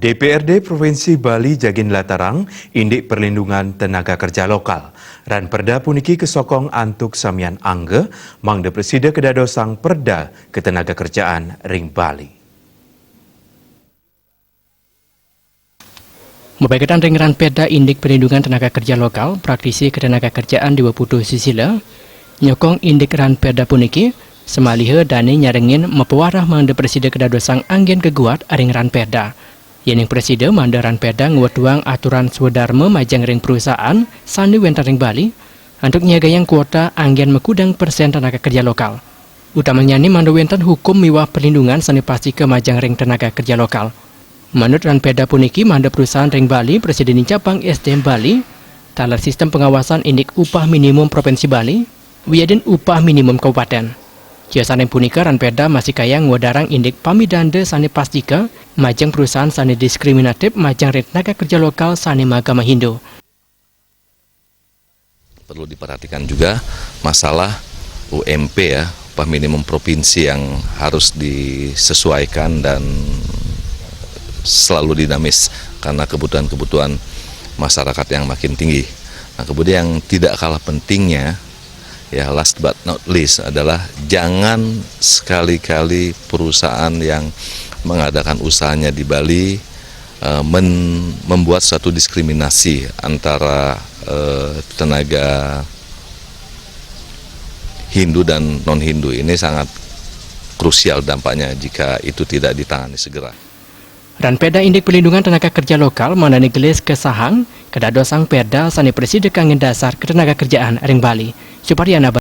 DPRD Provinsi Bali Jagin Latarang, Indik Perlindungan Tenaga Kerja Lokal. Ran Perda puniki kesokong antuk samian angge, mangde presida kedadosang Perda Ketenaga Kerjaan Ring Bali. Mebaikan ring ran Perda Indik Perlindungan Tenaga Kerja Lokal, praktisi ketenaga kerjaan di Waputu Sisila, nyokong Indik ran Perda puniki, semalihe dani nyarengin mepewarah mangde presida kedadosang anggen keguat ring ran Perda. Yening presida mandaran Perda nguatuang aturan swadharma majang ring perusahaan sani wentan ring Bali untuk nyagayang kuota anggen mekudang persen tenaga kerja lokal. Utamanya ni manda wentan hukum miwah perlindungan sani pasti ke majang ring tenaga kerja lokal. Menurut ran Perda puniki manda perusahaan ring Bali Presiden Cabang SDM Bali talar sistem pengawasan indik upah minimum Provinsi Bali wiadin upah minimum kabupaten. Kiasan punika ran Perda masih kaya ngwadarang indik pamidande sani pastika majang perusahaan sani diskriminatif majang tenaga kerja lokal sani magama Hindu. Perlu diperhatikan juga masalah UMP ya, upah minimum provinsi yang harus disesuaikan dan selalu dinamis karena kebutuhan-kebutuhan masyarakat yang makin tinggi. Nah, kemudian yang tidak kalah pentingnya ya, last but not least adalah jangan sekali-kali perusahaan yang mengadakan usahanya di Bali membuat suatu diskriminasi antara tenaga Hindu dan non-Hindu. Ini sangat krusial dampaknya jika itu tidak ditangani segera. Ran Perda Indik Perlindungan Tenaga Kerja Lokal manani gelis kesahang kedadosang Perda sani presida kangen dasar ketenaga kerjaan ring Bali. Suparyana